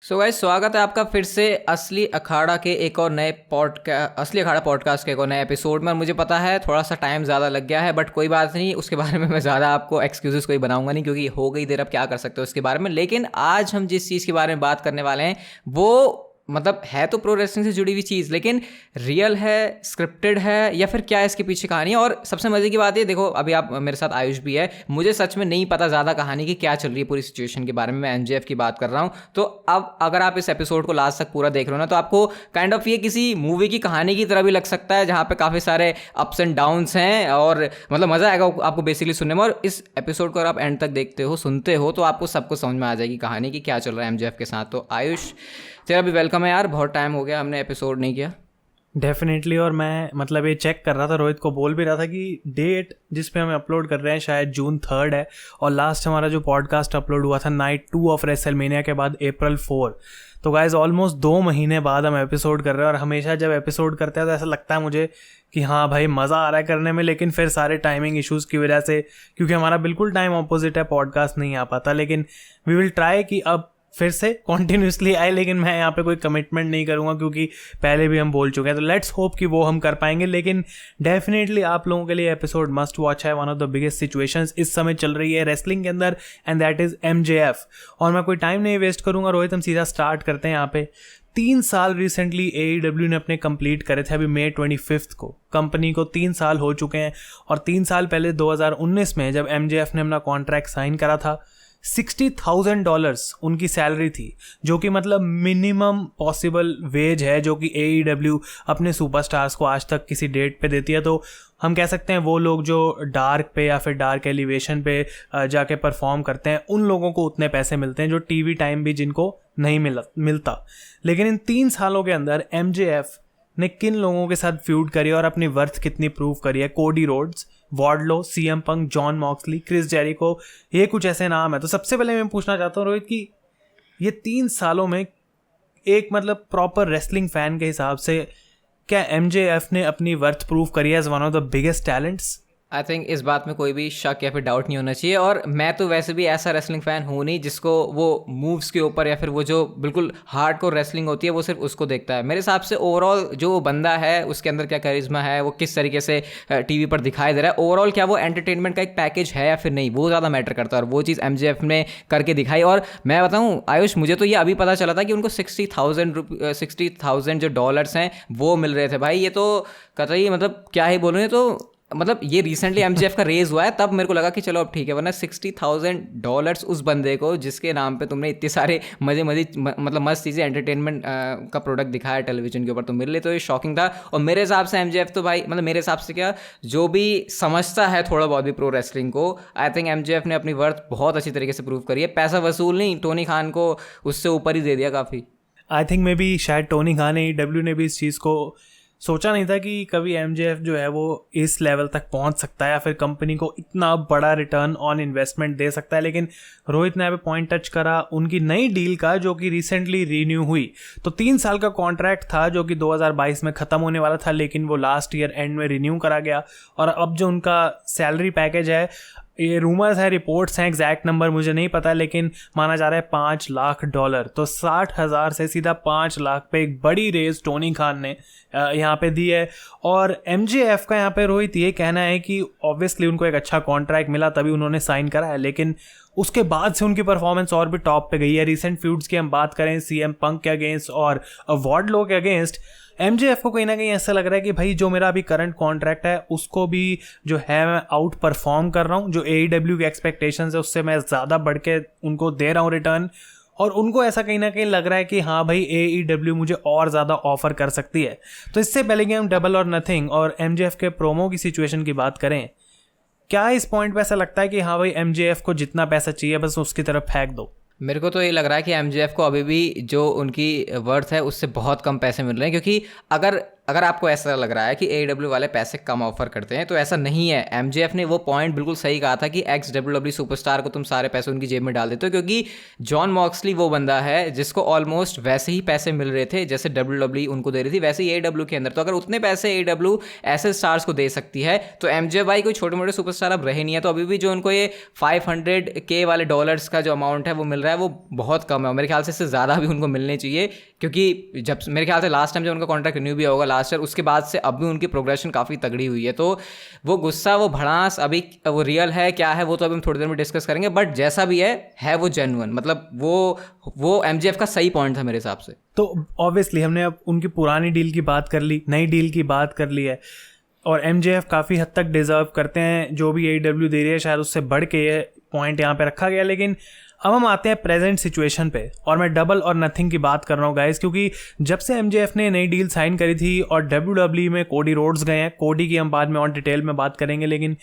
So guys, स्वागत है आपका फिर से असली अखाड़ा के एक और नए असली अखाड़ा पॉडकास्ट के एक और नए एपिसोड में। और मुझे पता है थोड़ा सा टाइम ज़्यादा लग गया है, बट कोई बात नहीं, उसके बारे में मैं ज़्यादा आपको एक्सक्यूजेस कोई बनाऊंगा नहीं, क्योंकि हो गई देर, अब क्या कर सकते हो उसके बारे में। लेकिन आज हम जिस चीज़ के बारे में बात करने वाले हैं वो मतलब है तो प्रो रेसलिंग से जुड़ी हुई चीज़, लेकिन रियल है, स्क्रिप्टेड है, या फिर क्या है इसके पीछे कहानी है। और सबसे मज़े की बात है, देखो अभी आप मेरे साथ आयुष भी है, मुझे सच में नहीं पता ज़्यादा कहानी की क्या चल रही है पूरी सिचुएशन के बारे में। मैं एमजेएफ की बात कर रहा हूँ। तो अब अगर आप इस एपिसोड को लास्ट तक पूरा देख रहे हो ना, तो आपको काइंड ऑफ ये किसी मूवी की कहानी की तरह भी लग सकता है, जहाँ पे काफ़ी सारे अप्स एंड डाउन्स हैं, और मतलब मज़ा आएगा आपको बेसिकली सुनने में। और इस एपिसोड को अगर आप एंड तक देखते हो, सुनते हो, तो आपको सब कुछ समझ में आ जाएगी कहानी की क्या चल रहा है एमजेएफ के साथ। तो आयुष, तेरा भी वेलकम है यार, बहुत टाइम हो गया हमने एपिसोड नहीं किया। डेफिनेटली। और मैं मतलब ये चेक कर रहा था, रोहित को बोल भी रहा था कि डेट जिस पे हम अपलोड कर रहे हैं शायद जून 3 है, और लास्ट हमारा जो पॉडकास्ट अपलोड हुआ था नाइट 2 ऑफ रेसलमेनिया के बाद April 4। तो गाइज ऑलमोस्ट 2 महीने बाद हम एपिसोड कर रहे हैं। और हमेशा जब एपिसोड करते हैं तो ऐसा लगता है मुझे कि हाँ भाई मज़ा आ रहा है करने में, लेकिन फिर सारे टाइमिंग इश्यूज़ की वजह से, क्योंकि हमारा बिल्कुल टाइम ऑपोजिट है, पॉडकास्ट नहीं आ पाता। लेकिन वी विल ट्राई कि अब फिर से कॉन्टिन्यूसली आए, लेकिन मैं यहाँ पे कोई कमिटमेंट नहीं करूँगा क्योंकि पहले भी हम बोल चुके हैं। तो लेट्स होप कि वो हम कर पाएंगे। लेकिन डेफिनेटली आप लोगों के लिए एपिसोड मस्ट वॉच है। One of the biggest situations इस समय चल रही है रेसलिंग के अंदर, एंड दैट इज़ MJF। और मैं कोई टाइम नहीं वेस्ट करूँगा रोहित, हम सीधा स्टार्ट करते हैं। यहाँ पे 3 साल रिसेंटली AEW ने अपने कंप्लीट करे थे। अभी May 25 को कंपनी को 3 साल हो चुके हैं। और 3 साल पहले 2019 में जब MJF ने अपना कॉन्ट्रैक्ट साइन करा था, $60,000 उनकी सैलरी थी, जो कि मतलब मिनिमम पॉसिबल वेज है जो कि AEW अपने सुपरस्टार्स को आज तक किसी डेट पे देती है। तो हम कह सकते हैं वो लोग जो डार्क पे या फिर डार्क एलिवेशन पे जाके परफॉर्म करते हैं, उन लोगों को उतने पैसे मिलते हैं जो टीवी टाइम भी जिनको नहीं मिलता। लेकिन इन 3 सालों के अंदर MJF ने किन लोगों के साथ फ्यूड करी और अपनी वर्थ कितनी प्रूव करी है? कोडी रोड्स, वार्डलो, CM पंक, जॉन मॉक्सली, क्रिस जेरिको, ये कुछ ऐसे नाम है। तो सबसे पहले मैं पूछना चाहता हूँ रोहित कि ये 3 सालों में एक मतलब प्रॉपर रेसलिंग फैन के हिसाब से क्या MJF ने अपनी वर्थ प्रूव करी है as one of the biggest talents? I think इस बात में कोई भी शक या फिर डाउट नहीं होना चाहिए। और मैं तो वैसे भी ऐसा रेसलिंग फ़ैन हूँ नहीं जिसको वो मूव्स के ऊपर या फिर वो जो बिल्कुल हार्डकोर रेसलिंग होती है वो सिर्फ उसको देखता है। मेरे हिसाब से ओवरऑल जो वो बंदा है उसके अंदर क्या करिश्मा है, वो किस तरीके से टीवी पर दिखाई दे रहा है, ओवरऑल क्या वो एंटरटेनमेंट का एक पैकेज है या फिर नहीं, वो ज़्यादा मैटर करता है। और वो चीज़ MJF ने करके दिखाई। और मैं बताऊँ आयुष, मुझे तो ये अभी पता चला था कि उनको 60,000 जो डॉलर्स हैं वो मिल रहे थे। भाई ये तो कतई मतलब क्या ही बोलूँ, ये तो मतलब ये रिसेंटली MJF का रेज हुआ है, तब मेरे को लगा कि चलो अब ठीक है, वरना $60,000 उस बंदे को जिसके नाम पे तुमने इतने सारे मतलब मस्त चीज़ें एंटरटेनमेंट का प्रोडक्ट दिखाया टेलीविजन के ऊपर, तो मेरे लिए तो ये शॉकिंग था। और मेरे हिसाब से MJF तो भाई मतलब मेरे हिसाब से क्या, जो भी समझता है थोड़ा बहुत भी प्रो रेसलिंग को, आई थिंक MJF ने अपनी वर्थ बहुत अच्छी तरीके से प्रूव करी है। पैसा वसूल नहीं, टोनी खान को उससे ऊपर ही दे दिया काफ़ी। आई थिंक मे बी शायद टोनी खान AEW ने भी इस चीज़ को सोचा नहीं था कि कभी MJF जो है वो इस लेवल तक पहुंच सकता है या फिर कंपनी को इतना बड़ा रिटर्न ऑन इन्वेस्टमेंट दे सकता है। लेकिन रोहित ने यहाँ पे पॉइंट टच करा उनकी नई डील का, जो कि रिसेंटली रीन्यू हुई। तो 3 साल का कॉन्ट्रैक्ट था जो कि 2022 में ख़त्म होने वाला था, लेकिन वो लास्ट ईयर एंड में रीन्यू करा गया। और अब जो उनका सैलरी पैकेज है, ये रूमर्स हैं, रिपोर्ट्स हैं, एग्जैक्ट नंबर मुझे नहीं पता, लेकिन माना जा रहा है $5 लाख। तो 60,000 से सीधा 5 लाख पे एक बड़ी रेज टोनी खान ने यहाँ पे दी है। और MJF का यहाँ पे रोहित ये कहना है कि ऑब्वियसली उनको एक अच्छा कॉन्ट्रैक्ट मिला तभी उन्होंने साइन करा है, लेकिन उसके बाद से उनकी परफॉर्मेंस और भी टॉप पे गई है। रिसेंट फ्यूड्स की हम बात करें CM पंक के अगेंस्ट और वार्डलो के अगेंस्ट, MJF को कहीं ना कहीं ऐसा लग रहा है कि भाई जो मेरा अभी करंट कॉन्ट्रैक्ट है उसको भी जो है मैं आउट परफॉर्म कर रहा हूँ, जो AEW की एक्सपेक्टेशंस है उससे मैं ज़्यादा बढ़ के उनको दे रहा हूँ रिटर्न। और उनको ऐसा कहीं ना कहीं लग रहा है कि हाँ भाई AEW मुझे और ज़्यादा ऑफर कर सकती है। तो इससे पहले कि हम डबल और नथिंग और MJF के प्रोमो की सिचुएशन की बात करें, क्या इस पॉइंट पे ऐसा लगता है कि हाँ भाई MJF को जितना पैसा चाहिए बस उसकी तरफ फेंक दो? मेरे को तो ये लग रहा है कि MJF को अभी भी जो उनकी वर्थ है उससे बहुत कम पैसे मिल रहे हैं, क्योंकि अगर अगर आपको ऐसा लग रहा है कि AEW वाले पैसे कम ऑफर करते हैं, तो ऐसा नहीं है। MJF ने वो पॉइंट बिल्कुल सही कहा था कि एक्स WWE सुपरस्टार को तुम सारे पैसे उनकी जेब में डाल देते हो, क्योंकि जॉन मॉक्सली वो बंदा है जिसको ऑलमोस्ट वैसे ही पैसे मिल रहे थे जैसे WWE उनको दे रही थी, वैसे ही AEW के अंदर। तो अगर उतने पैसे AEW ऐसे स्टार्स को दे सकती है, तो MJF भाई कोई छोटे मोटे सुपरस्टार अब रहे नहीं है। तो अभी भी जो उनको ये 500K वाले डॉलर्स का जो अमाउंट है वो मिल रहा है, वो बहुत कम है। मेरे ख्याल से इससे ज़्यादा भी उनको मिलने चाहिए, क्योंकि जब मेरे ख्याल से लास्ट टाइम जब उनका कॉन्ट्रैक्ट रिन्यू भी होगा लास्ट ईयर, उसके बाद से अब भी उनकी प्रोग्रेशन काफ़ी तगड़ी हुई है। तो वो गुस्सा, वो भड़ास अभी वो रियल है क्या है वो तो अभी हम थोड़ी देर में डिस्कस करेंगे, बट जैसा भी है वो जेन्युइन। मतलब वो MJF का सही पॉइंट था मेरे हिसाब से। तो ऑब्वियसली हमने अब उनकी पुरानी डील की बात कर ली, नई डील की बात कर ली है, और MJF काफ़ी हद तक डिजर्व करते हैं जो भी AEW दे रही है, शायद उससे बढ़ के ये पॉइंट यहाँ पे रखा गया। लेकिन अब हम आते हैं प्रेजेंट सिचुएशन पे, और मैं डबल और नथिंग की बात कर रहा हूँ गाइस, क्योंकि जब से MJF ने नई डील साइन करी थी और WWE में कोडी रोड्स गए हैं, कोडी की हम बाद में और डिटेल में बात करेंगे, लेकिन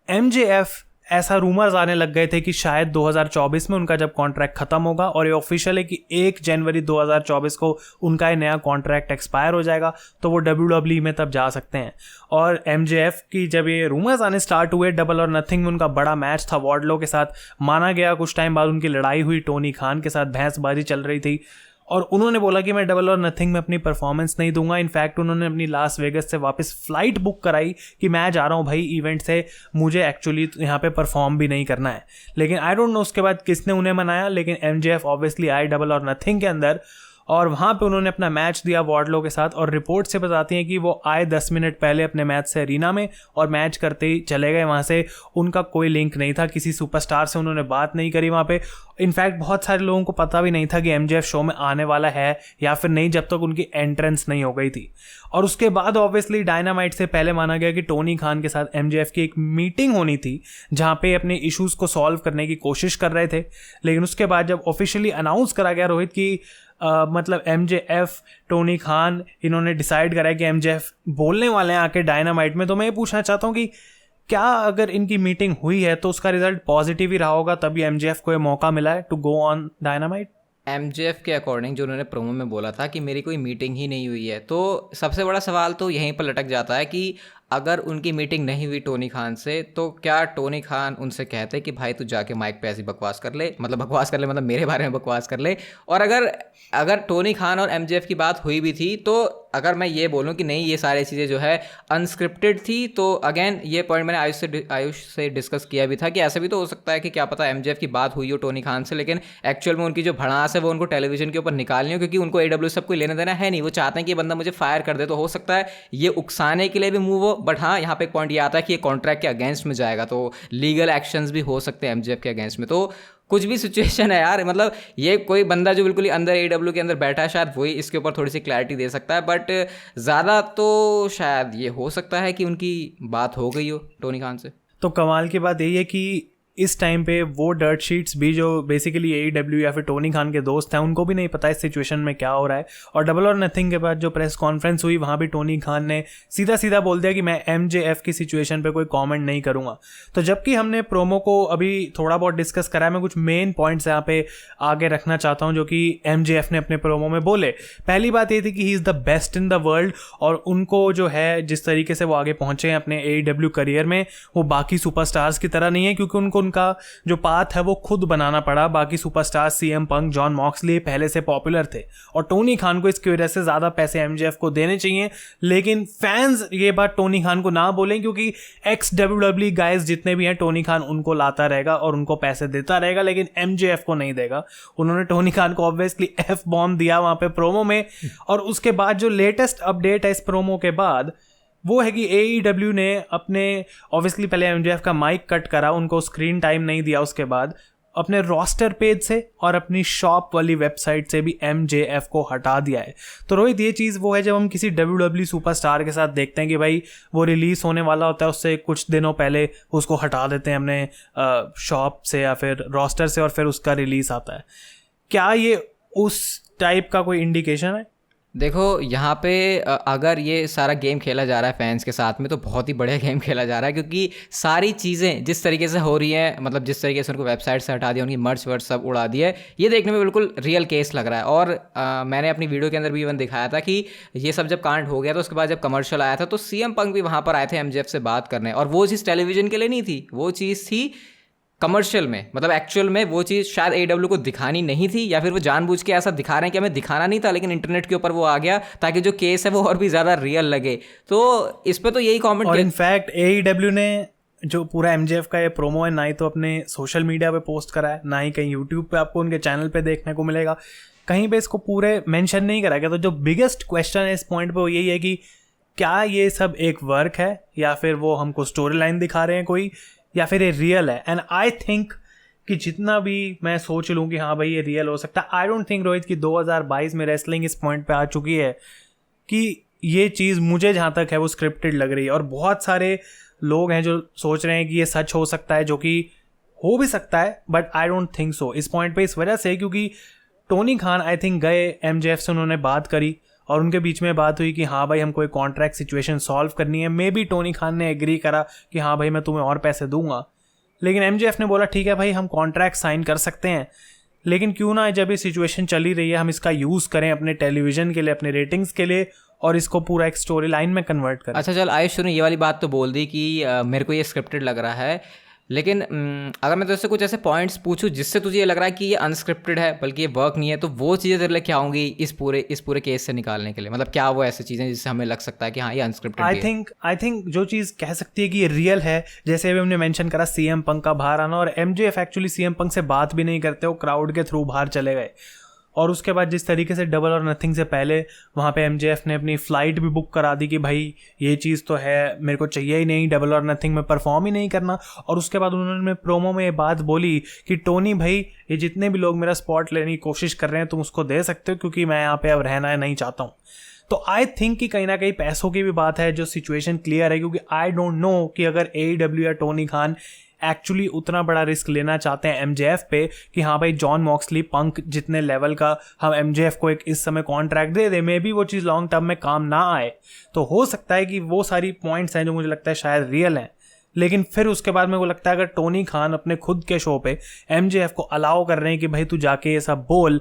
MJF ऐसा रूमर्स आने लग गए थे कि शायद 2024 में उनका जब कॉन्ट्रैक्ट खत्म होगा, और ये ऑफिशियल है कि 1 जनवरी 2024 को उनका ये नया कॉन्ट्रैक्ट एक्सपायर हो जाएगा, तो वो WWE में तब जा सकते हैं। और MJF की जब ये रूमर्स आने स्टार्ट हुए, डबल और नथिंग में उनका बड़ा मैच था वार्डलो के साथ, माना गया कुछ टाइम बाद उनकी लड़ाई हुई, टोनी खान के साथ बहसबाजी चल रही थी, और उन्होंने बोला कि मैं डबल और नथिंग में अपनी परफॉर्मेंस नहीं दूंगा। इनफैक्ट उन्होंने अपनी लास वेगस से वापस फ्लाइट बुक कराई कि मैं जा रहा हूँ भाई इवेंट से, मुझे एक्चुअली यहाँ पे परफॉर्म भी नहीं करना है। लेकिन आई डोंट नो उसके बाद किसने उन्हें मनाया, लेकिन MJF ऑब्वियसली आए डबल और नथिंग के अंदर, और वहाँ पे उन्होंने अपना मैच दिया वार्डलो के साथ, और रिपोर्ट से बताती हैं कि वो आए 10 मिनट पहले अपने मैच से अरीना में और मैच करते ही चले गए वहाँ से। उनका कोई लिंक नहीं था, किसी सुपरस्टार से उन्होंने बात नहीं करी वहाँ पे। इनफैक्ट बहुत सारे लोगों को पता भी नहीं था कि MJF शो में आने वाला है या फिर नहीं, जब तक उनकी एंट्रेंस नहीं हो गई थी। और उसके बाद ऑब्वियसली डायनामाइट से पहले माना गया कि टोनी खान के साथ MJF की एक मीटिंग होनी थी जहाँ पे अपने इश्यूज़ को सॉल्व करने की कोशिश कर रहे थे। लेकिन उसके बाद जब ऑफिशियली अनाउंस करा गया रोहित की मतलब MJF टोनी खान इन्होंने डिसाइड करा है कि MJF बोलने वाले हैं आके डायनामाइट में, तो मैं ये पूछना चाहता हूँ कि क्या अगर इनकी मीटिंग हुई है तो उसका रिजल्ट पॉजिटिव ही रहा होगा, तभी MJF को ये मौका मिला है to go on dynamite? MJF के अकॉर्डिंग जो उन्होंने प्रोमो में बोला था कि मेरी कोई मीटिंग ही नहीं हुई है, तो सबसे बड़ा सवाल तो यहीं पर लटक जाता है कि अगर उनकी मीटिंग नहीं हुई टोनी खान से, तो क्या टोनी खान उनसे कहते कि भाई तू जाके माइक पे ऐसी बकवास कर ले, मतलब मेरे बारे में बकवास कर ले। और अगर टोनी खान और MJF की बात हुई भी थी, तो अगर मैं ये बोलूँ कि नहीं ये सारी चीज़ें जो है अनस्क्रिप्टेड थी, तो अगेन ये पॉइंट मैंने आयुष से डिस्कस किया भी था कि ऐसा भी तो हो सकता है कि क्या पता MJF की बात हुई हो टोनी खान से, लेकिन एक्चुअल में उनकी जो भड़ास है वो उनको टेलीविजन के ऊपर निकालनी हो, क्योंकि उनको AEW सब कोई लेने देना है नहीं। वो चाहते हैं कि ये बंदा मुझे फायर कर दे, तो हो सकता है ये उकसाने के लिए भी मूव हो। बट हाँ, यहाँ पे एक पॉइंट ये आता है कि ये कॉन्ट्रैक्ट के अगेंस्ट में जाएगा, तो लीगल एक्शंस भी हो सकते हैं MJF के अगेंस्ट में। तो कुछ भी सिचुएशन है यार, मतलब ये कोई बंदा जो बिल्कुल ही अंदर AEW के अंदर बैठा है, शायद वही इसके ऊपर थोड़ी सी क्लैरिटी दे सकता है। बट ज़्यादा तो शायद ये हो सकता है कि उनकी बात हो गई हो टोनी खान से। तो कमाल की बात यही है कि इस टाइम पे वो डर्ट शीट्स भी जो बेसिकली AEW या फिर टोनी खान के दोस्त हैं उनको भी नहीं पता इस सिचुएशन में क्या हो रहा है। और डबल और नथिंग के बाद जो प्रेस कॉन्फ्रेंस हुई वहाँ भी टोनी खान ने सीधा सीधा बोल दिया कि मैं MJF की सिचुएशन पे कोई कमेंट नहीं करूँगा। तो जबकि हमने प्रोमो को अभी थोड़ा बहुत डिस्कस करा है, मैं कुछ मेन पॉइंट्स यहाँ पे आगे रखना चाहता हूँ जो कि MJF ने अपने प्रोमो में बोले। पहली बात ये थी कि he is the best in the world, और उनको जो है जिस तरीके से वो आगे पहुँचे हैं अपने AEW करियर में, वो बाकी सुपरस्टार्स की तरह नहीं है, क्योंकि उनको उनका जो पाथ है वो खुद बनाना पड़ा। बाकी सुपरस्टार CM पंक, जॉन मॉक्सली पहले से पॉपुलर थे, और टोनी खान को इसकी वजह से ज़्यादा पैसे MJF को देने चाहिए। लेकिन फैंस ये बात टोनी खान को ना बोलें, क्योंकि एक्स WWE गाइज जितने भी हैं टोनी खान उनको लाता रहेगा और उनको पैसे देता रहेगा, लेकिन MJF को नहीं देगा। उन्होंने टोनी खान को ऑब्वियसली F बॉम्ब दिया वहाँ पे प्रोमो में। और उसके बाद जो लेटेस्ट अपडेट है इस प्रोमो के बाद वो है कि AEW ने अपने ऑब्वियसली पहले MJF का माइक कट करा, उनको स्क्रीन टाइम नहीं दिया, उसके बाद अपने रोस्टर पेज से और अपनी शॉप वाली वेबसाइट से भी MJF को हटा दिया है। तो रोहित ये चीज़ वो है जब हम किसी WWE सुपरस्टार के साथ देखते हैं कि भाई वो रिलीज़ होने वाला होता है, उससे कुछ दिनों पहले उसको हटा देते हैं अपने शॉप से या फिर रोस्टर से, और फिर उसका रिलीज़ आता है। क्या ये उस टाइप का कोई इंडिकेशन है? देखो यहाँ पे अगर ये सारा गेम खेला जा रहा है फैंस के साथ में तो बहुत ही बढ़िया गेम खेला जा रहा है, क्योंकि सारी चीज़ें जिस तरीके से हो रही हैं, मतलब जिस तरीके से उनको वेबसाइट से हटा दिया, उनकी मर्च वर्च सब उड़ा दिया है, ये देखने में बिल्कुल रियल केस लग रहा है। और मैंने अपनी वीडियो के अंदर भी इवन दिखाया था कि ये सब जब कांड हो गया तो उसके बाद जब कमर्शियल आया था तो CM पंक भी वहाँ पर आए थे MJF से बात करने, और वो चीज़ टेलीविजन के लिए नहीं थी, वो चीज़ थी कमर्शियल में, मतलब एक्चुअल में वो चीज़ शायद AEW को दिखानी नहीं थी, या फिर वो जानबूझ के ऐसा दिखा रहे हैं कि हमें दिखाना नहीं था, लेकिन इंटरनेट के ऊपर वो आ गया ताकि जो केस है वो और भी ज़्यादा रियल लगे। तो इस पे तो यही कमेंट, और इनफैक्ट AEW ने जो पूरा MJF का ये प्रोमो है ना ही तो अपने सोशल मीडिया पे पोस्ट करा है, ना ही कहीं यूट्यूब पे आपको उनके चैनल पे देखने को मिलेगा, कहीं पे इसको पूरे मेंशन नहीं करा गया। तो जो बिगेस्ट क्वेश्चन है इस पॉइंट पे वो यही है कि क्या ये सब एक वर्क है या फिर वो हमको स्टोरी लाइन दिखा रहे हैं कोई, या फिर ये रियल है। एंड आई थिंक कि जितना भी मैं सोच लूँ कि हाँ भाई ये रियल हो सकता है, आई डोंट थिंक रोहित कि 2022 में रेसलिंग इस पॉइंट पे आ चुकी है कि ये चीज़ मुझे जहाँ तक है वो स्क्रिप्टेड लग रही है। और बहुत सारे लोग हैं जो सोच रहे हैं कि ये सच हो सकता है, जो कि हो भी सकता है, but I don't think so इस पॉइंट पे, इस वजह से क्योंकि टोनी खान आई थिंक गए MJF से, उन्होंने बात करी और उनके बीच में बात हुई कि हाँ भाई हमको एक कॉन्ट्रैक्ट सिचुएशन सॉल्व करनी है। मे बी टोनी खान ने एग्री करा कि हाँ भाई मैं तुम्हें और पैसे दूंगा, लेकिन MJF ने बोला ठीक है भाई हम कॉन्ट्रैक्ट साइन कर सकते हैं, लेकिन क्यों ना जब ये सिचुएशन चली रही है हम इसका यूज़ करें अपने टेलीविज़न के लिए, अपने रेटिंग्स के लिए, और इसको पूरा एक स्टोरी लाइन में कन्वर्ट करें। अच्छा चल आयुष ने ये वाली बात तो बोल दी कि मेरे को ये स्क्रिप्टेड लग रहा है, लेकिन अगर मैं तुझसे कुछ ऐसे पॉइंट्स पूछूं जिससे तुझे ये लग रहा है कि ये अनस्क्रिप्टेड है बल्कि ये वर्क नहीं है, तो वो चीज़ें तेरे लिए क्या होंगी इस पूरे केस से निकालने के लिए? मतलब क्या वो ऐसी चीज़ें जिससे हमें लग सकता है कि हाँ ये अनस्क्रिप्टेड है? आई थिंक जो चीज़ कह सकती है कि ये रियल है, जैसे अभी हमने मेंशन करा CM पंक का बाहर आना, और MJF एक्चुअली CM पंक से बात भी नहीं करते, वो क्राउड के थ्रू बाहर चले गए। और उसके बाद जिस तरीके से डबल और नथिंग से पहले वहाँ पे MJF ने अपनी फ़्लाइट भी बुक करा दी कि भाई ये चीज़ तो है, मेरे को चाहिए ही नहीं, डबल और नथिंग में परफॉर्म ही नहीं करना। और उसके बाद उन्होंने प्रोमो में ये बात बोली कि टोनी भाई ये जितने भी लोग मेरा स्पॉट लेने की कोशिश कर रहे हैं तुम उसको दे सकते हो, क्योंकि मैं यहाँ पे अब रहना नहीं चाहता हूँ। तो आई थिंक कि कहीं ना कहीं पैसों की भी बात है, जो सिचुएशन क्लियर है, क्योंकि आई डोंट नो कि अगर AEW या टोनी खान एक्चुअली उतना बड़ा रिस्क लेना चाहते हैं MJF पे कि हाँ भाई जॉन मॉक्सली पंक जितने लेवल का हम MJF को एक इस समय contract they they, may be वो चीज़ लॉन्ग टर्म में काम ना आए। तो हो सकता है कि वो सारी पॉइंट्स हैं जो मुझे लगता है शायद रियल हैं, लेकिन फिर उसके बाद मेरे को लगता है अगर टोनी खान अपने खुद के शो पे MJF को अलाउ कर रहे हैं कि भाई तू जाके ये सब बोल,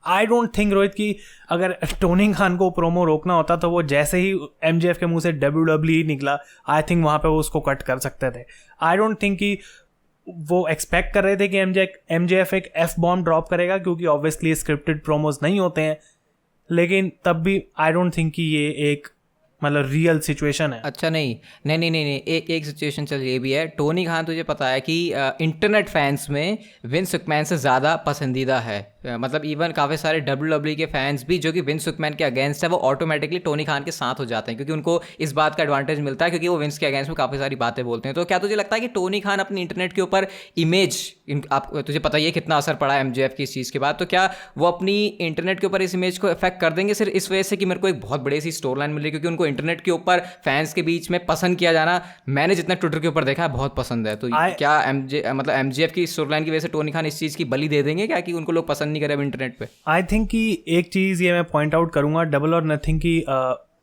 आई डोंट थिंक रोहित कि अगर टोनी खान को प्रोमो रोकना होता तो वो जैसे ही MJF के मुंह से WWE निकला, आई थिंक वहाँ पे वो उसको कट कर सकते थे। आई डोंट थिंक कि वो एक्सपेक्ट कर रहे थे कि MJF एक F बॉम्ब ड्रॉप करेगा, क्योंकि ऑब्वियसली स्क्रिप्टेड प्रोमोज नहीं होते हैं, लेकिन तब भी आई डोंट थिंक कि ये एक मतलब रियल सिचुएशन है। अच्छा नहीं, एक सिचुएशन चल ये भी है, टोनी खान तुझे पता है कि इंटरनेट फैंस में विंस मैकमैन से ज़्यादा पसंदीदा है। मतलब इवन काफ़ी सारे WWE के फैंस भी जो कि विंस मैकमैन के अगेंस्ट है वो ऑटोमेटिकली टोनी खान के साथ हो जाते हैं, क्योंकि उनको इस बात का एडवांटेज मिलता है क्योंकि वो विंस के अगेंस्ट में काफ़ी सारी बातें बोलते हैं। तो क्या तुझे लगता है कि टोनी खान अपनी इंटरनेट के ऊपर इमेज, तुझे पता ही है कितना असर पड़ा है MJF की इस चीज़ के बाद, तो क्या वो अपनी इंटरनेट के ऊपर इस इमेज को इफेक्ट कर देंगे सिर्फ इस वजह से कि मेरे को एक बहुत बड़ी सी स्टोरी लाइन मिल रही है? क्योंकि उनको इंटरनेट के ऊपर फैंस के बीच में पसंद किया जाना, मैंने जितना ट्विटर के ऊपर देखा है, बहुत पसंद है। तो क्या MJF की स्टोरी लाइन की वजह से टोनी खान इस चीज़ की बलि दे देंगे क्या कि उनको लोग पसंद नहीं करे इंटरनेट पे? आई थिंक कि एक चीज़ ये मैं पॉइंट आउट करूंगा, डबल और नथिंग की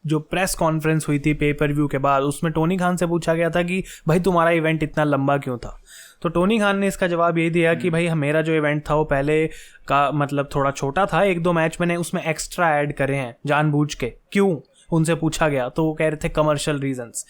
जो प्रेस कॉन्फ्रेंस हुई थी पेपर व्यू के बाद, उसमें टोनी खान से पूछा गया था कि भाई तुम्हारा इवेंट इतना लंबा क्यों था। तो टोनी खान ने इसका जवाब ये दिया कि भाई मेरा जो इवेंट था वो पहले का मतलब थोड़ा छोटा था, 1-2 मैच मैंने उसमें एक्स्ट्रा ऐड करे हैं जानबूझ के। क्यों, उनसे पूछा गया तो वो कह रहे थे कमर्शियल रीजंस।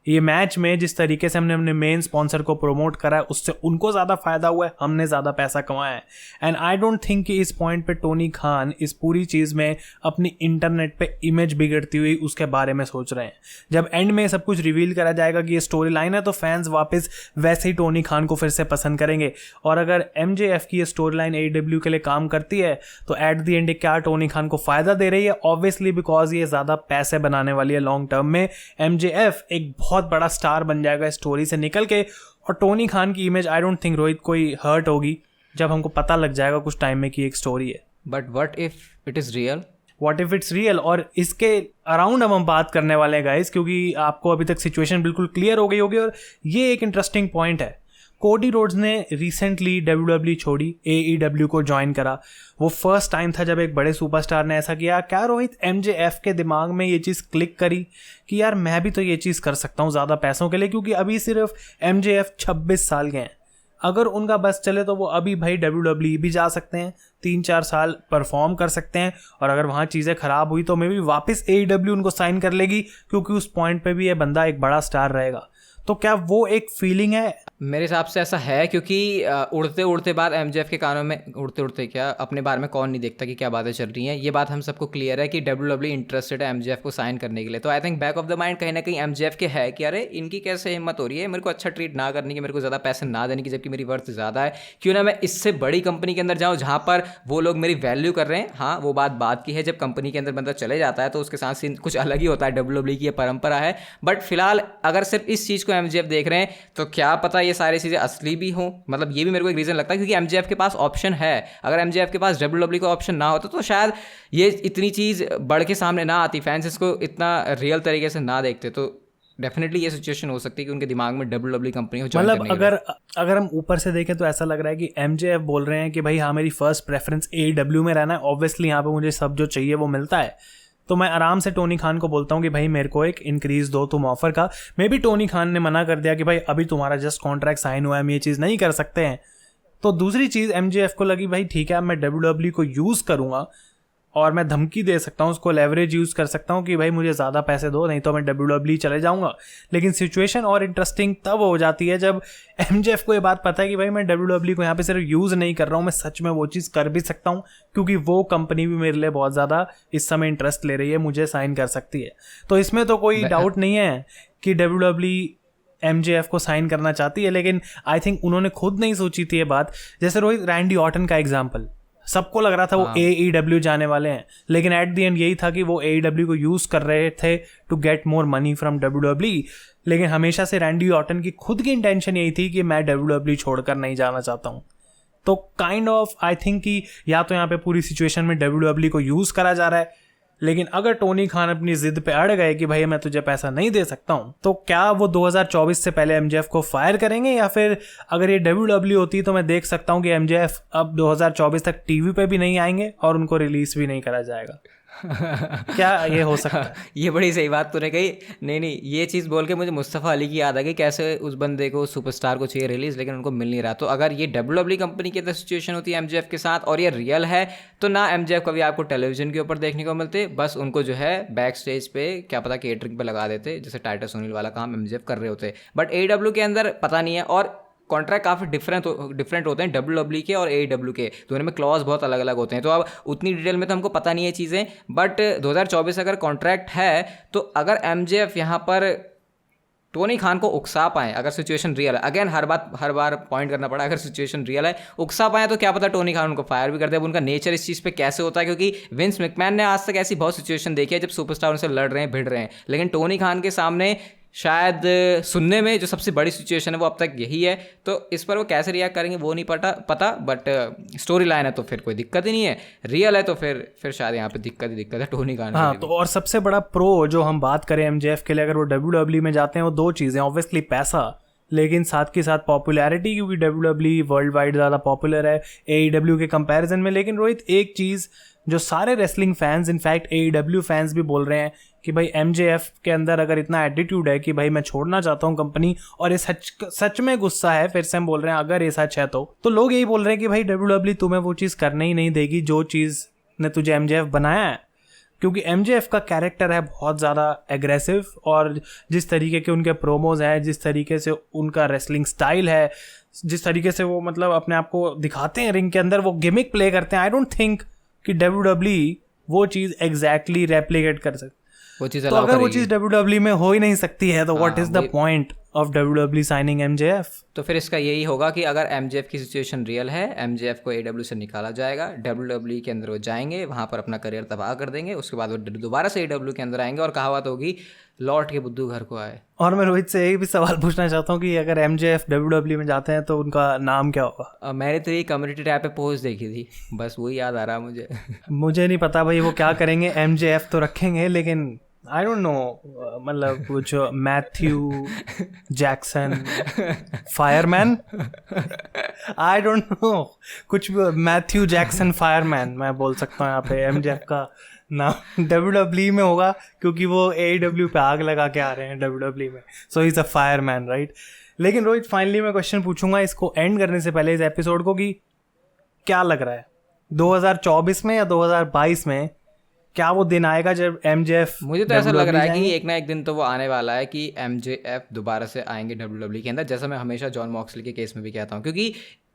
ये मैच में जिस तरीके से हमने अपने मेन स्पॉन्सर को प्रमोट करा है उससे उनको ज़्यादा फायदा हुआ है, हमने ज़्यादा पैसा कमाया है। एंड आई डोंट थिंक कि इस पॉइंट पे टोनी खान इस पूरी चीज़ में अपनी इंटरनेट पे इमेज बिगड़ती हुई उसके बारे में सोच रहे हैं। जब एंड में सब कुछ रिवील करा जाएगा कि ये स्टोरी लाइन है तो फैंस वापस वैसे ही टोनी खान को फिर से पसंद करेंगे। और अगर MJF की ये स्टोरी लाइन AEW के लिए काम करती है तो एट द एंड क्या टोनी खान को फ़ायदा दे रही है? ऑब्वियसली बिकॉज ये ज़्यादा पैसे बनाने वाली है लॉन्ग टर्म में। MJF एक बहुत बड़ा स्टार बन जाएगा स्टोरी से निकल के, और टोनी खान की image I don't think Rohit कोई हर्ट होगी जब हमको पता लग जाएगा कुछ टाइम में कि एक स्टोरी है। But what if it is real? What if it's real? और इसके अराउंड हम बात करने वाले हैं गाइस, क्योंकि आपको अभी तक सिचुएशन बिल्कुल क्लियर हो गई होगी और ये एक इंटरेस्टिंग पॉइंट है। कोडी रोड्स ने रिसेंटली WWE छोड़ी, AEW को ज्वाइन करा। वो फर्स्ट टाइम था जब एक बड़े सुपरस्टार ने ऐसा किया। क्या रोहित MJF के दिमाग में ये चीज़ क्लिक करी कि यार मैं भी तो ये चीज़ कर सकता हूँ ज़्यादा पैसों के लिए? क्योंकि अभी सिर्फ MJF 26 साल के हैं। अगर उनका बस चले तो वो अभी भाई WWE भी जा सकते हैं, 3-4 साल परफॉर्म कर सकते हैं, और अगर वहाँ चीज़ें ख़राब हुई तो मे भी वापस AEW उनको साइन कर लेगी, क्योंकि उस पॉइंट पे भी ये बंदा एक बड़ा स्टार रहेगा। तो क्या वो एक फीलिंग है? मेरे हिसाब से ऐसा है, क्योंकि उड़ते उड़ते बात MJF के कानों में, उड़ते उड़ते क्या, अपने बारे में कौन नहीं देखता कि क्या बातें चल रही हैं। ये बात हम सबको क्लियर है कि WWE इंटरेस्टेड है MJF को साइन करने के लिए। तो I think back of the mind कहीं ना कहीं MJF के है कि अरे इनकी कैसे हिम्मत हो रही है मेरे को अच्छा ट्रीट ना करने की, मेरे को ज़्यादा पैसे ना देने की, जबकि मेरी वर्थ ज़्यादा है। क्यों ना मैं इससे बड़ी कंपनी के अंदर जाऊँ जहाँ पर वो लोग मेरी वैल्यू कर रहे हैं। हाँ, वो बात की है, जब कंपनी के अंदर बंदा चले जाता है तो उसके साथ सीन कुछ अलग ही होता है। WWE की ये परंपरा है। बट फिलहाल अगर सिर्फ इस चीज़ को MJF देख रहे हैं तो क्या पता ये सारी चीज़ें असली भी हों। मतलब ये भी मेरे को एक रीज़न लगता है, क्योंकि MJF के पास ऑप्शन है। अगर MJF के पास WWE का ऑप्शन ना होता तो शायद ये इतनी चीज़ बढ़ के सामने ना आती, फैंस इसको इतना रियल तरीके से ना देखते। तो डेफिनेटली ये सिचुएशन हो सकती है कि उनके दिमाग में WWE कंपनी हो। मतलब अगर हम ऊपर से देखें तो ऐसा लग रहा है कि MJF बोल रहे हैं कि भाई हाँ, मेरी फर्स्ट प्रेफरेंस AEW में रहना है, ऑब्वियसली यहाँ पे मुझे सब जो चाहिए वो मिलता है। तो मैं आराम से टोनी खान को बोलता हूँ कि भाई मेरे को एक इंक्रीज दो तुम ऑफर का। मे बी टोनी खान ने मना कर दिया कि भाई अभी तुम्हारा जस्ट कॉन्ट्रैक्ट साइन हुआ है, हम ये चीज़ नहीं कर सकते हैं। तो दूसरी चीज़ MJF को लगी भाई ठीक है, मैं WWE को यूज़ करूँगा और मैं धमकी दे सकता हूँ, उसको लेवरेज यूज़ कर सकता हूँ कि भाई मुझे ज़्यादा पैसे दो, नहीं तो मैं WWE चले जाऊँगा। लेकिन सिचुएशन और इंटरेस्टिंग तब हो जाती है जब MJF को ये बात पता है कि भाई मैं WWE को यहाँ पे सिर्फ यूज़ नहीं कर रहा हूँ, मैं सच में वो चीज़ कर भी सकता हूँ, क्योंकि वो कंपनी भी मेरे लिए बहुत ज़्यादा इस समय इंटरेस्ट ले रही है, मुझे साइन कर सकती है। तो इसमें तो कोई डाउट नहीं है कि WWE MJF को साइन करना चाहती है। लेकिन आई थिंक उन्होंने खुद नहीं सोची थी ये बात। जैसे रोहित रैंडी ऑर्टन का एग्जाम्पल, सबको लग रहा था वो AEW जाने वाले हैं, लेकिन एट द एंड यही था कि वो AEW को यूज़ कर रहे थे to get more money from WWE। लेकिन हमेशा से रैंडी ऑर्टन की खुद की इंटेंशन यही थी कि मैं WWE छोड़कर नहीं जाना चाहता हूँ। तो काइंड ऑफ आई थिंक कि या तो यहाँ पे पूरी सिचुएशन में WWE को यूज़ करा जा रहा है, लेकिन अगर टोनी खान अपनी जिद पे अड़ गए कि भाई मैं तुझे पैसा नहीं दे सकता हूँ, तो क्या वो 2024 से पहले MJF को फायर करेंगे? या फिर अगर ये WWE होती तो मैं देख सकता हूँ कि MJF अब 2024 तक टीवी पे भी नहीं आएंगे और उनको रिलीज भी नहीं करा जाएगा। क्या ये हो सकता है? ये बड़ी सही बात तूने कही। नहीं, ये चीज़ बोल के मुझे मुस्तफ़ा अली की याद आ गई, कैसे उस बंदे को, सुपरस्टार को चाहिए रिलीज़ लेकिन उनको मिल नहीं रहा। तो अगर ये WWE कंपनी की सिचुएशन होती है MJF के साथ और ये रियल है, तो ना MJF कभी आपको टेलीविजन के ऊपर देखने को मिलते, बस उनको जो है बैक स्टेज पे क्या पता केटरिंग पे लगा देते, जैसे टाइटस ओनील वाला काम MJF कर रहे होते। बट AEW के अंदर पता नहीं है, और कॉन्ट्रैक्ट काफ़ी डिफरेंट होते हैं WWE के और AEW के, दोनों में क्लॉज बहुत अलग अलग होते हैं। तो अब उतनी डिटेल में तो हमको पता नहीं है चीज़ें, बट 2024 अगर कॉन्ट्रैक्ट है तो अगर MJF यहाँ पर टोनी खान को उकसा पाएँ, अगर सिचुएशन रियल है, अगेन हर बार पॉइंट करना पड़ा, अगर सिचुएशन रियल है, उकसा पाएँ तो क्या पता टोनी खान उनको फायर भी कर दे। अब उनका नेचर इस चीज़ पे कैसे होता है, क्योंकि विंस मैकमैन ने आज तक ऐसी बहुत सिचुएशन देखी है जब सुपरस्टार उनसे लड़ रहे हैं, भिड़ रहे हैं, लेकिन टोनी खान के सामने शायद सुनने में जो सबसे बड़ी सिचुएशन है वो अब तक यही है। तो इस पर वो कैसे रिएक्ट करेंगे वो नहीं पता, बट स्टोरी लाइन है तो फिर कोई दिक्कत ही नहीं है, रियल है तो फिर शायद यहाँ पे दिक्कत है टोनी खान। हाँ, तो और सबसे बड़ा प्रो जो हम बात करें MJF के लिए, अगर वो WWE में जाते हैं, वो दो चीज़ें, ऑब्वियसली पैसा, लेकिन साथ के साथ पॉपुलैरिटी, क्योंकि WWE वर्ल्ड वाइड ज़्यादा पॉपुलर है AEW के कंपैरिजन में। लेकिन रोहित एक चीज़ जो सारे wrestling fans, in fact AEW fans भी बोल रहे हैं कि भाई MJF के अंदर अगर इतना एटीट्यूड है कि भाई मैं छोड़ना चाहता हूँ कंपनी, और ये सच में गुस्सा है, फिर से हम बोल रहे हैं अगर ये सच है तो लोग यही बोल रहे हैं कि भाई WWE तुम्हें वो चीज़ करने ही नहीं देगी जो चीज़ ने तुझे MJF बनाया है। क्योंकि MJF का कैरेक्टर है बहुत ज़्यादा एग्रेसिव, और जिस तरीके के उनके प्रोमोज हैं, जिस तरीके से उनका रेसलिंग स्टाइल है, जिस तरीके से वो मतलब अपने आप को दिखाते हैं रिंग के अंदर, वो गिमिक प्ले करते हैं, आई डोंट थिंक कि WWE वो चीज़ एग्जैक्टली रेप्लिकेट कर सकती। वो चीज़ तो अगर वो चीज़ WWE में हो ही नहीं सकती है तो what is the point of WWE signing MJF? तो फिर इसका यही होगा कि अगर MJF की सिचुएशन रियल है, MJF को AEW से निकाला जाएगा, WWE के अंदर वो जाएंगे, वहाँ पर अपना करियर तबाह कर देंगे, उसके बाद वो दोबारा से AEW के अंदर आएंगे, और कहावत होगी लौट के बुद्धू घर को आए। और मैं रोहित से यही भी सवाल पूछना चाहता हूँ कि अगर MJF WWE में जाते हैं तो उनका नाम क्या होगा? मैंने तो ये कम्युनिटी टैब पे पोस्ट देखी थी, बस वही याद आ रहा मुझे। मुझे नहीं पता भाई वो क्या करेंगे, MJF तो रखेंगे, लेकिन आई डोंट नो, मतलब कुछ Matthew Jackson fireman, I don't know, कुछ मैथ्यू जैक्सन फायरमैन मैं बोल सकता हूँ यहाँ पे। एमजेएफ का नाम WWE में होगा क्योंकि वो AEW पे आग लगा के आ रहे हैं WWE में, so he is a fireman, right. लेकिन रोहित, फाइनली मैं क्वेश्चन पूछूंगा इसको एंड करने से पहले इस एपिसोड को, कि क्या लग रहा है 2024 में या 2022 में क्या वो दिन आएगा जब MJF मुझे तो ऐसा लग रहा है कि एक ना एक दिन तो वो आने वाला है कि MJF दोबारा से आएंगे WWE के अंदर, जैसा मैं हमेशा जॉन मॉक्सली के केस में भी कहता हूँ, क्योंकि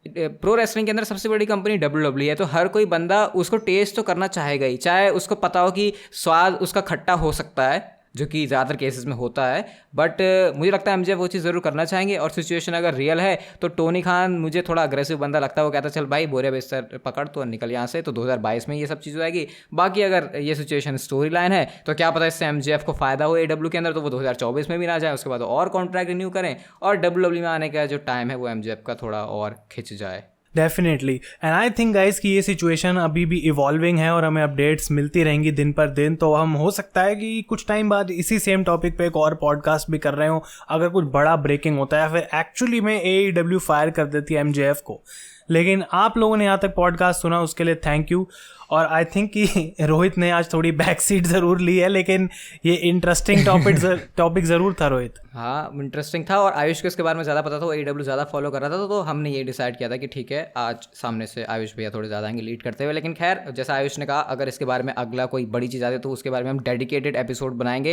प्रो रेसलिंग के अंदर सबसे बड़ी कंपनी WWE है, तो हर कोई बंदा उसको टेस्ट तो करना चाहेगा ही, चाहे उसको पता हो कि स्वाद उसका खट्टा हो सकता है, जो कि ज़्यादातर केसेस में होता है, बट मुझे लगता है MJF वो चीज़ ज़रूर करना चाहेंगे। और सिचुएशन अगर रियल है तो टोनी खान मुझे थोड़ा अग्रेसिव बंदा लगता है, वो कहता है चल भाई बोरिया बिस्तर पकड़ तो निकल यहाँ से, तो 2022 में ये सब चीज़ हो जाएगी। बाकी अगर ये सिचुएशन स्टोरी लाइन है तो क्या पता इससे MJF को फ़ायदा हो AEW के अंदर, तो वो 2024 में भी ना जाए, उसके बाद और कॉन्ट्रैक्ट रिन्यू करें और WWE में आने का जो टाइम है वो MJF का थोड़ा और खिंच जाए। Definitely, and I think guys कि ये सिचुएशन अभी भी इवॉल्विंग है और हमें अपडेट्स मिलती रहेंगी दिन पर दिन, तो हम हो सकता है कि कुछ टाइम बाद इसी सेम टॉपिक पे एक और पॉडकास्ट भी कर रहे हो अगर कुछ बड़ा ब्रेकिंग होता है या फिर एक्चुअली में AEW फायर कर देती है MJF को। लेकिन आप लोगों ने यहाँ तक पॉडकास्ट सुना उसके लिए थैंक यू। और आई थिंक कि रोहित ने आज थोड़ी बैक सीट ज़रूर ली है, लेकिन ये इंटरेस्टिंग टॉपिक ज़रूर था रोहित। हाँ इंटरेस्टिंग था, और आयुष को इसके बारे में ज़्यादा पता था, वो AEW ज़्यादा फॉलो कर रहा था, तो हमने ये डिसाइड किया था कि ठीक है आज सामने से आयुष भैया थोड़े ज़्यादा आएंगे लीड करते हुए। लेकिन खैर जैसा आयुष ने कहा, अगर इसके बारे में अगला कोई बड़ी चीज़ आती है तो उसके बारे में हम डेडिकेटेड एपिसोड बनाएंगे।